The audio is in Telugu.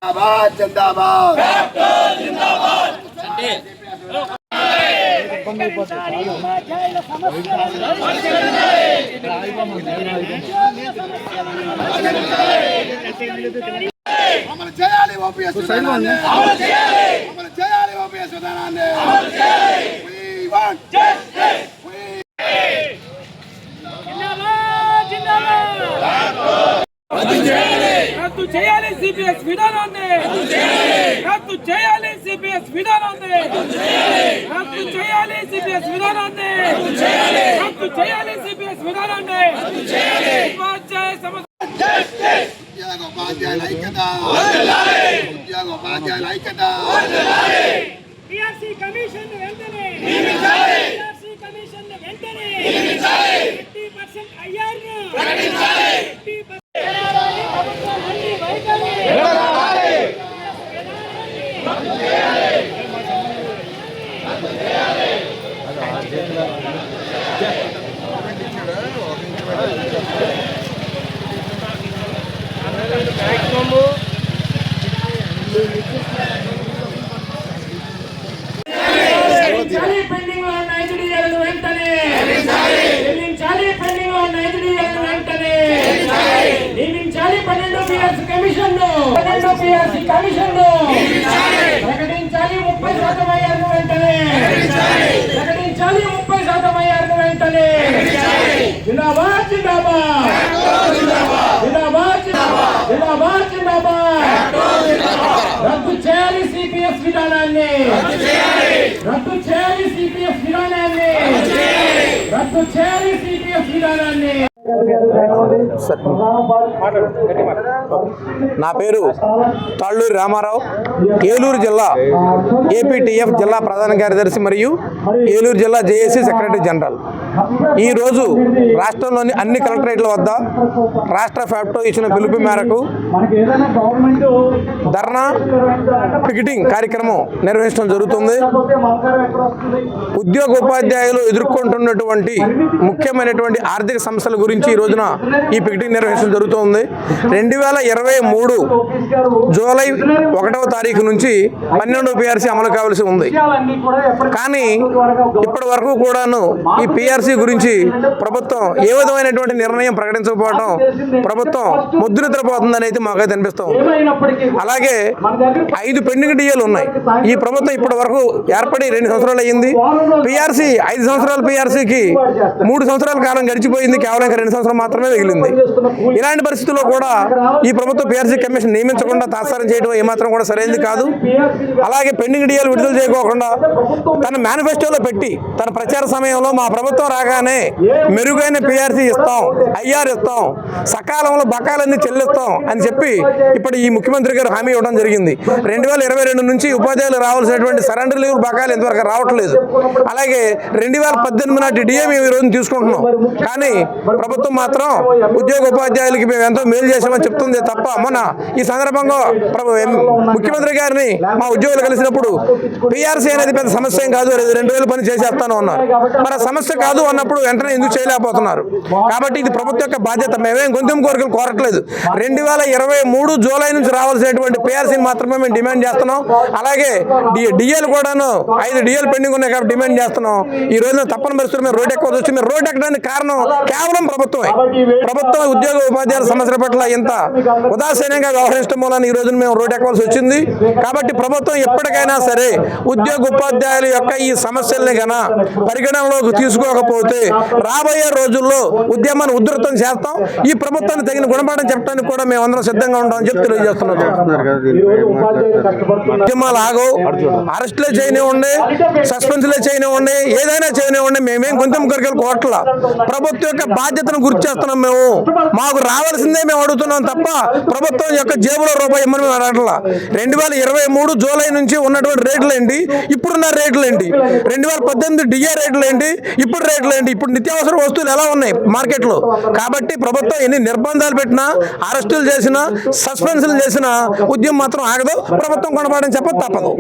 जिंदाबाद जिंदाबाद అమలు చేయాలి ఓపీఎస్ విధానాన్ని అమలు చేయాలి ఓపీఎస్ విధానాన్ని అమలు చేయాలి we want justice రద్దు చేయాలి సిపిఎస్ విధానాన్ని రద్దు చేయాలి సిపిఎస్ విధానాన్ని రద్దు చేయాలి సిపిఎస్ విధానాన్ని రద్దు చేయాలి సిపిఎస్ విధానాన్ని ఉపాధ్యాయ సమస్య ఉద్యోగోపాధ్యాయుల ఐక్యత ఉద్యోగోపాధ్యాయుల ఐక్యత పిఆర్సీ కమిషన్ వెంటనే పిఆర్సీ కమిషన్ వెంటనే 50% అయ్యారు పెండింగ్ లో ఉన్న ఐదుడిఎల్ వెంటనే చెల్లించాలి. పెండింగ్ లో ఉన్న ఐదుడిఎల్ వెంటనే నియమించాలి. 12 పిఆర్సీ కమిషన్ ప్రకటించాలి. 30% అయ్యారు వెంటనే ప్రకటించాలి. 30% అయ్యారు వెంటనే జిందాబాద్ జిందాబాద్ జిందాబాద్ జిందాబాద్ జిందాబాద్ రద్దు చేయాలి సిపిఎస్ విధానాన్ని రద్దు చేయాలి సిపిఎస్ విధానాన్ని రద్దు చేయాలి సిపిఎస్ విధానాన్ని. నా పేరు తాళ్ళూరి రామారావు, ఏలూరు జిల్లా ఏపీటీఎఫ్ జిల్లా ప్రధాన కార్యదర్శి మరియు ఏలూరు జిల్లా జేఏసీ సెక్రటరీ జనరల్. ఈరోజు రాష్ట్రంలోని అన్ని కలెక్టరేట్ల వద్ద రాష్ట్ర ఫ్యాప్టో ఇచ్చిన పిలుపు మేరకు ధర్నా పికెటింగ్ కార్యక్రమం నిర్వహించడం జరుగుతుంది. ఉద్యోగోపాధ్యాయులు ఎదుర్కొంటున్నటువంటి ముఖ్యమైనటువంటి ఆర్థిక సమస్యల గురించి ఈ రోజున ఈ పికెటింగ్ నిర్వహించడం జరుగుతుంది. 2023 జూలై 1వ తారీఖు నుంచి 12 పిఆర్సీ అమలు కావాల్సి ఉంది. కానీ ఇప్పటి వరకు కూడాను ఈ పిఆర్సీ గురించి ప్రభుత్వం ఏ విధమైనటువంటి నిర్ణయం ప్రకటించకపోవడం ప్రభుత్వం ముద్రపోతుందని అయితే మాకైతే అనిపిస్తుంది. అలాగే 5 పెండింగ్ డిఏలు ఉన్నాయి. ఈ ప్రభుత్వం ఇప్పటి వరకు ఏర్పడి 2 సంవత్సరాలు అయ్యింది. పిఆర్సీ 5 సంవత్సరాల పిఆర్సీకి 3 సంవత్సరాల కాలం గడిచిపోయింది. కేవలం 2 సంవత్సరాలు మాత్రమే మిగిలింది. ఇలాంటి పరిస్థితుల్లో కూడా ఈ ప్రభుత్వం పిఆర్సీ కమిషన్ నియమించకుండా తాత్సారం చేయడం ఏమాత్రం కూడా సరైనది కాదు. అలాగే పెండింగ్ డిఏలు విడుదల చేయకోకుండా తన మేనిఫెస్టోలో పెట్టి తన ప్రచార సమయంలో మా ప్రభుత్వం రాగానే మెరుగైన పిఆర్సీ ఇస్తాం, ఐఆర్ ఇస్తాం, సకాలంలో బకాయిలన్నీ చెల్లిస్తాం అని చెప్పి ఇప్పుడు ఈ ముఖ్యమంత్రి గారు హామీ ఇవ్వడం జరిగింది. 2022 నుంచి ఉపాధ్యాయులు రావాల్సినటువంటి సరెండర్ లీవ్ బకాయిలు ఇంతవరకు రావట్లేదు. అలాగే 2018 నాటి డిఏ మేము ఈ రోజు తీసుకుంటున్నాం. కానీ ప్రభుత్వం మాత్రం ఉద్యోగ ఉపాధ్యాయులకి మేము ఎంతో మేలు చేసామని చెప్తుంది తప్ప మొన్న ఈ సందర్భంగా ముఖ్యమంత్రి గారిని మా ఉద్యోగులు కలిసినప్పుడు పిఆర్సీ అనేది పెద్ద సమస్య ఏం కాదు, 2000 పని చేసేస్తాను అన్నారు. మరి సమస్య కాదు అన్నప్పుడు వెంటనే ఎందుకు చేయలేకపోతున్నారు? కాబట్టి ఇది ప్రభుత్వం యొక్క బాధ్యత. మేమేం గొంతుం కోరికలు కోరట్లేదు. 2023 జూలై నుంచి రావాల్సినటువంటి పిఆర్సీని మాత్రమే మేము డిమాండ్ చేస్తున్నాం. అలాగే డిఏలు కూడాను 5 డిఏలు పెండింగ్ ఉన్నాయి కాబట్టి డిమాండ్ చేస్తున్నాం. ఈ రోజున తప్పని పరిస్థితులు మేము రోడ్ ఎక్కవలసి వచ్చి, మేము రోడ్ ఎక్కడానికి కారణం కేవలం ప్రభుత్వమే. ప్రభుత్వం ఉద్యోగ ఉపాధ్యాయుల సమస్యల పట్ల ఇంత ఉదాసీనంగా వ్యవహరించడం వలన ఈ రోజున మేము రోడ్ ఎక్కవలసి వచ్చింది. కాబట్టి ప్రభుత్వం ఎప్పటికైనా సరే ఉద్యోగ ఉపాధ్యాయుల యొక్క ఈ సమస్యల్ని గన పరిగణనలోకి తీసుకోకపోతే రాబోయే రోజుల్లో ఉద్యమాన్ని ఉధృతం చేస్తాం. ఈ ప్రభుత్వాన్ని తగిన గుణపాఠం చెప్పడానికి కూడా మేము అందరం సిద్ధంగా ఉంటామని చెప్పి తెలియజేస్తున్నాం. ఉద్యమాలు ఆగవు, అరెస్టులే చేయనివ్వండి, సస్పెన్స్లే చేయనివ్వండి, ఏదైనా చేయనివ్వండి, మేమేం గొంతుం కోరికలు కోరట్ల. ప్రభుత్వం యొక్క బాధ్యతను గుర్తు చేస్తున్నాం. మేము మాకు రావాల్సిందే మేము అడుగుతున్నాం తప్ప ప్రభుత్వం యొక్క జేబులో రూపాయి ఇమ్మని మేము అడగట్లా. 2023 జూలై నుంచి ఉన్నటువంటి రేట్లు ఏంటి, ఇప్పుడున్న రేట్లు ఏంటి, 2018 డిఏ రేట్లు ఏంటి, ఇప్పుడు రేట్లు ఏంటి, ఇప్పుడు నిత్యావసర వస్తువులు ఎలా ఉన్నాయి మార్కెట్లో. కాబట్టి ప్రభుత్వం ఎన్ని నిర్బంధాలు పెట్టినా, అరెస్టులు చేసినా, సస్పెన్షన్లు చేసినా ఉద్యమం మాత్రం ఆగదు. ప్రభుత్వం కొనపాడని చెప్పదు తప్పదు.